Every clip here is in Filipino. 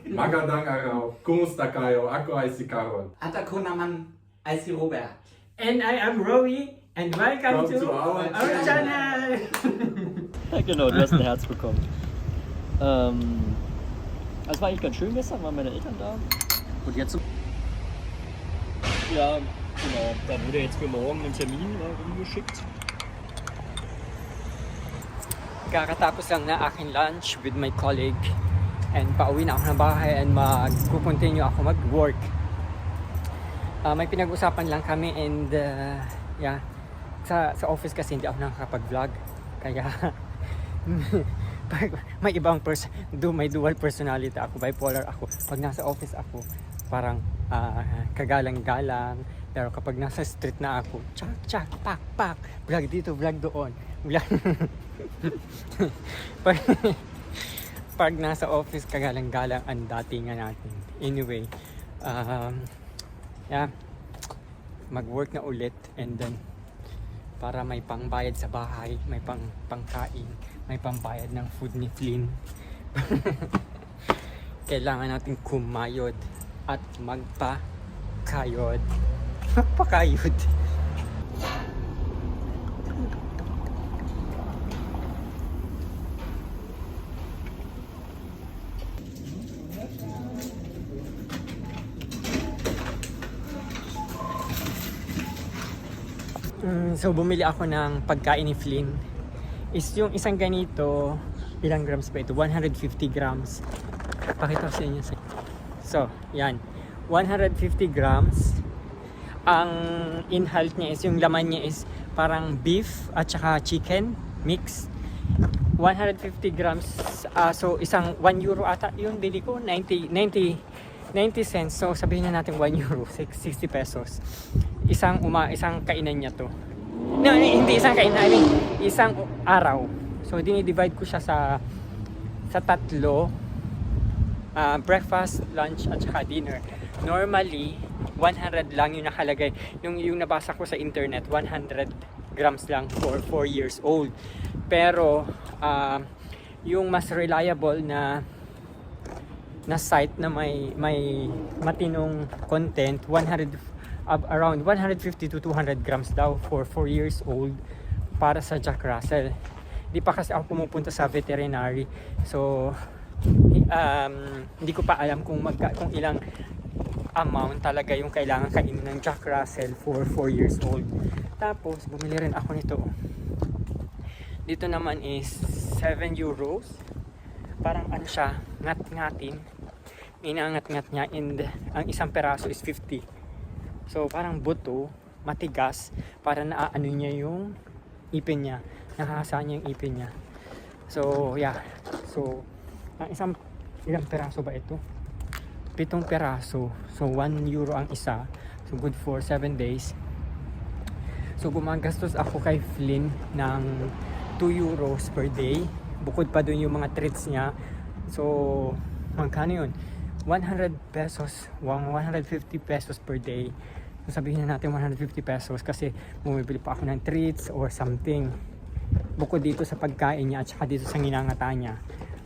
Magandang araw. Kumusta kayo? Ako ay si Carol. At ako naman ay si Robert. And I am Rowie and welcome Come to our channel. Genau, du hast ein Herz bekommen. Also war eigentlich ganz schön gestern, waren meine Eltern da. Und jetzt... Ja, genau. Da wurde jetzt für morgen ein Termin rumgeschickt. Kakatapos lang na aking lunch with my colleague and pauwi na ako ng bahay and mag-continue ako mag-work. May pinag-usapan lang kami and yeah, sa office kasi hindi ako nakakapag-vlog kaya pag may ibang may dual personality ako, bipolar ako. Pag nasa office ako parang kagalang-galang, pero kapag nasa street na ako, tsak, pak, vlog dito, vlog doon, vlog. pag nasa office, kagalang-galang ang datingan natin. Anyway, yeah, mag-work na ulit and then para may pangbayad sa bahay, may pangkain, may pambayad ng food ni Flynn. Kailangan natin kumayod at magpakayod. Magpakayod. So bumili ako ng pagkain ni Flynn. Is yung isang ganito, ilang grams pa ito? 150 grams. Pakita ko sa inyo. So, yan. 150 grams. Ang in-halt niya is, yung laman niya is parang beef at saka chicken mix. 150 grams. So, isang 1 euro ata. Yung bili ko, 90 cents. So, sabihin na natin 1 euro, 60 pesos. Isang kainan niya to. No, hindi isang kainan, I mean, isang araw. So, dinidivide ko siya sa tatlo. Breakfast, lunch, at saka dinner. Normally, 100 lang yung nakalagay. Yung nabasa ko sa internet, 100 grams lang for 4 years old. Pero, yung mas reliable na site na may matinong content, around 150 to 200 grams daw for 4 years old para sa Jack Russell. Di pa kasi ako pumupunta sa veterinary, so hindi ko pa alam kung ilang amount talaga yung kailangan kainin ng Jack Russell for 4 years old. Tapos bumili rin ako nito. Dito naman is 7 euros. Parang ano siya, ngat-ngatin. Inangat-ngat niya, and ang isang peraso is 50. So parang buto, matigas, para naaano niya yung ipin niya, nakahasa niya yung ipin niya. So yeah, so ang ilang peraso ba ito? 7 peraso, so 1 euro ang isa, so good for 7 days. So gumagastos ako kay Flynn ng 2 euros per day, bukod pa dun yung mga treats niya. So magkano yun? 100 pesos, 150 pesos per day. So sabihin na natin 150 pesos kasi bumibili pa ako ng treats or something. Bukod dito sa pagkain niya at saka dito sa ginangata niya,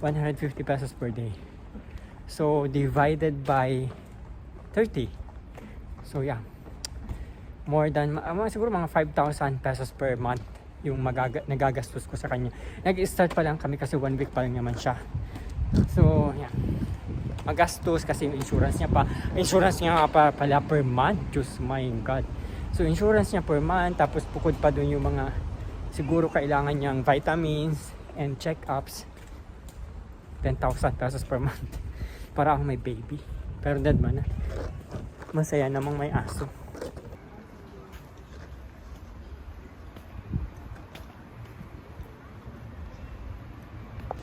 150 pesos per day. So divided by 30. So yeah, more than siguro mga 5,000 pesos per month yung nagagastos ko sa kanya. Nag-start pa lang kami kasi 1 week pa lang naman siya. So yeah, magastos kasi yung insurance niya pa. Insurance niya pa pala per month. Just my God. So insurance niya per month. Tapos bukod pa dun yung mga siguro kailangan niyang vitamins and check-ups. 10,000 pesos per month. Para ako may baby. Pero dead man na. Masaya namang may aso.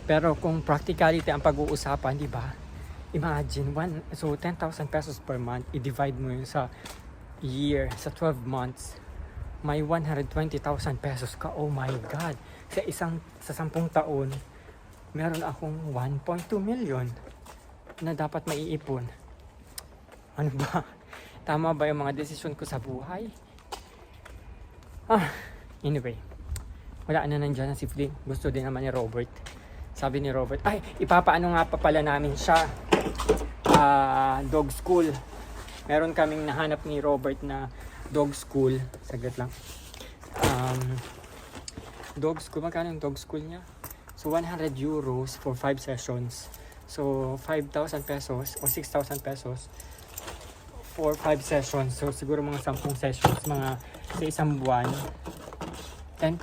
Pero kung practicality ang pag-uusapan, di ba? Imagine, 10,000 pesos per month, i-divide mo yun sa year, sa 12 months, may 120,000 pesos ka. Oh my God! Sa 10 taon, meron akong 1.2 million na dapat maiipon. Ano ba? Tama ba yung mga desisyon ko sa buhay? Anyway, wala na nandiyan na si Flynn. Gusto din naman ni Robert. Sabi ni Robert, ay, ipapaano nga pa pala namin siya. dog school. Meron kaming nahanap ni Robert na dog school. Saglit lang. Dog school, magkano yung dog school niya? So 100 euros for 5 sessions. So 5,000 pesos o 6,000 pesos for 5 sessions. So siguro mga 10 sessions, mga sa isang buwan 10,000,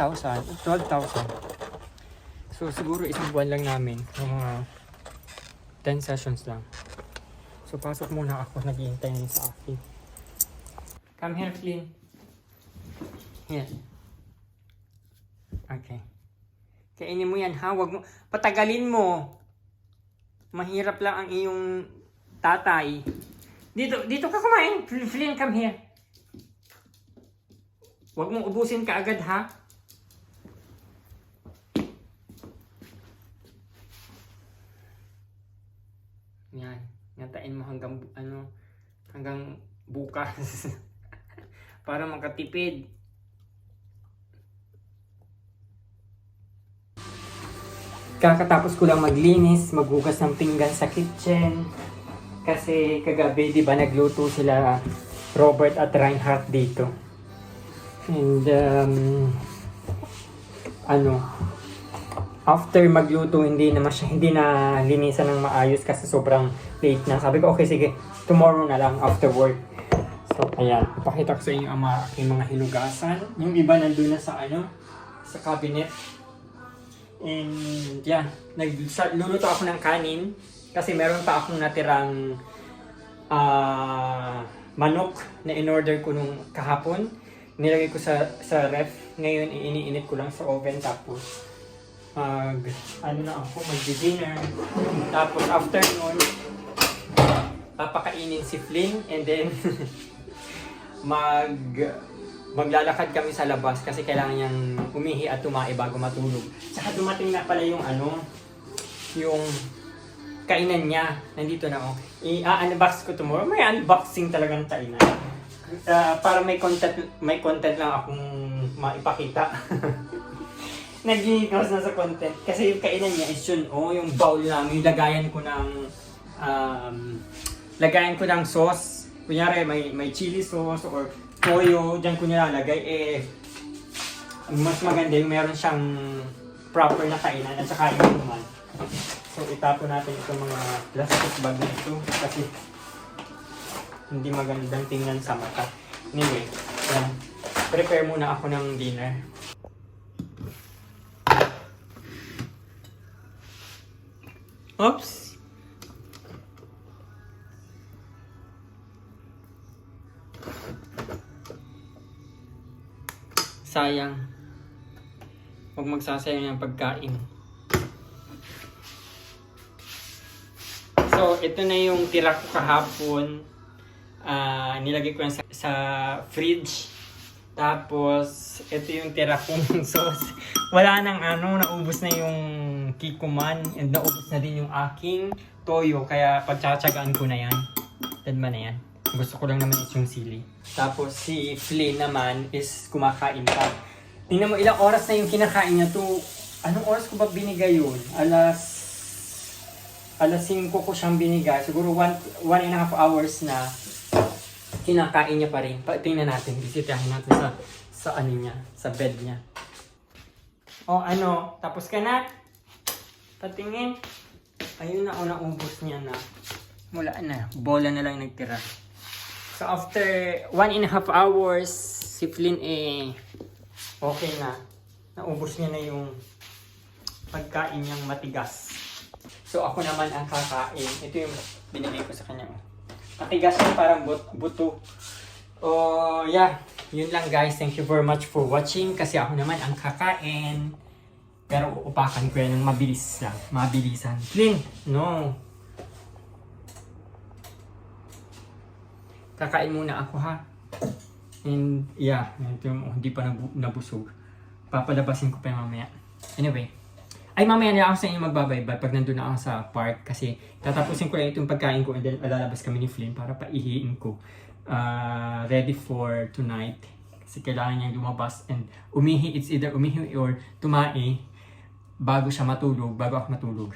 12,000. So siguro isang buwan lang namin, mga 10 sessions lang. So pasok muna ako, naghihintay na sa akin. Come here, Flynn. Here. Okay. Kainin mo yan, ha? Wag mo, patagalin mo. Mahirap lang ang iyong tatay. Dito ka kumain. Flynn, come here. Wag mong ubusin ka agad, ha? Yan. Ngatain mo hanggang bukas. Para makatipid. Kakatapos ko lang maglinis, maghugas ng pinggan sa kitchen. Kasi kagabi, di ba, nagluto sila Robert at Reinhardt dito. And, after magluto, hindi na linisan ng maayos kasi sobrang late na. Sabi ko, okay, sige, tomorrow na lang after work. So, ayan, ipakita ko sa inyo ang aking mga hinugasan. Yung iba nandun na sa sa cabinet. And yeah, nagluluto ako ng kanin kasi meron pa akong natirang manok na in-order ko nung kahapon. Nilagay ko sa ref. Ngayon iniinit ko lang sa oven, tapos mag-dinner. Tapos after nun, papakainin si Flynn, and then maglalakad kami sa labas kasi kailangan niyang umihi at tumae bago matulog. Saka dumating na pala yung yung kainan niya. Nandito na ako. I-unbox ko tomorrow. May unboxing talagang kainan. Para may content lang akong maipakita. Nag-iikos na sa content. Kasi yung kainan niya is yun, yung bowl namin, yung lagayan ko ng sauce. Kunyari, may chili sauce or toyo, dyan ko nilalagay. Mas maganda yung meron siyang proper na kainan at saka yung naman. So, itapon natin itong mga plastic bag na ito kasi hindi magandang tingnan sa mata. Anyway, yan. Prepare muna ako ng dinner. Oops! Sayang. Huwag magsasayang ng pagkain. So, ito na yung tira ko kahapon. Nilagay ko yan sa fridge. Tapos, ito yung tira kong sauce. Wala nang naubos na yung kikuman. And naubos na din yung aking toyo. Kaya pagtsatsagaan ko na yan. Tadma na yan. Gusto ko lang naman is yung sili. Tapos si Flynn naman is kumakain pa. Tingnan mo ilang oras na yung kinakain niya to. Anong oras ko ba binigay yun? Alas 5 ko siyang binigay. Siguro 1.5 hours na kinakain niya pa rin. Tingnan natin. Bisitahin natin sa niya. Sa bed niya. Tapos ka na? Patingin. Ayun na, naubos niya na. Wala na. Bola na lang nagtira. So after 1.5 hours, si Flynn okay na. Naubos niya na yung pagkain niyang matigas. So ako naman ang kakain. Ito yung binigay ko sa kanya. Matigas yung parang buto. Yeah. Yun lang guys. Thank you very much for watching. Kasi ako naman ang kakain. Pero uupakan ko yan ng mabilis lang. Mabilisan. Flynn, no. Kakain muna ako, ha. And yeah, hindi pa nabusog. Papalabasin ko pa mamaya. Anyway, mamaya na ako sa inyo magbabaybay pag nandun na ako sa park kasi tatapusin ko lang itong pagkain ko and then lalabas kami ni Flynn para paihiin ko. Ready for tonight. Kasi kailangan niyang lumabas and umihi. It's either umihi or tumae bago siya matulog, bago ako matulog.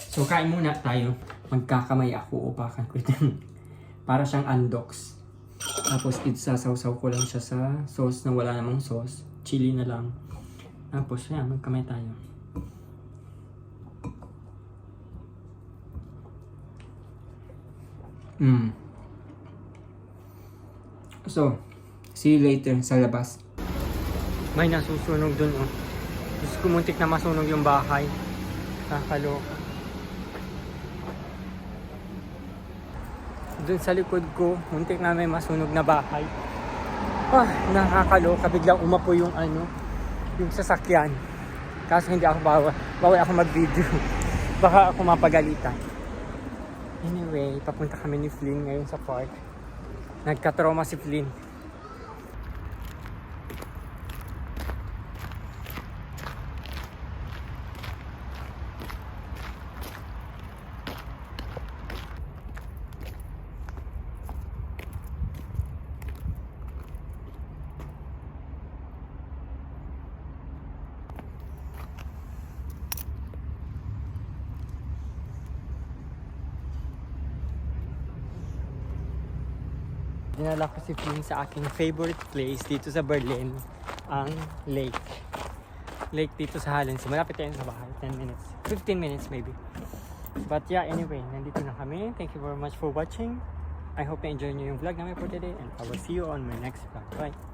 So, kain muna tayo. Magkakamay ako, upakan ko ito. Para siyang andox. Tapos, isasaw-saw ko lang siya sa sauce na wala namang sauce. Chili na lang. Tapos, yan, magkamay tayo. So, see you later sa labas. May nasusunog dun, oh. Diyos ko, muntik na masunog yung bahay. Nakakaloka. Dun sa likod ko, muntik na may masunog na bahay. Nakakaloka. Biglang umapo yung yung sasakyan. Kaso hindi ako bawal ako mag-video. Baka ako mapagalitan. Anyway, papunta kami ni Flynn ngayon sa park. Nagka-trauma si Flynn. Dinala ko si Flynn sa aking favorite place dito sa Berlin, ang lake. Lake dito sa Halensee. Malapit tayo sa bahay. 10 minutes. 15 minutes maybe. But yeah, anyway, nandito na kami. Thank you very much for watching. I hope na enjoy nyo yung vlog namin for today and I will see you on my next vlog. Bye!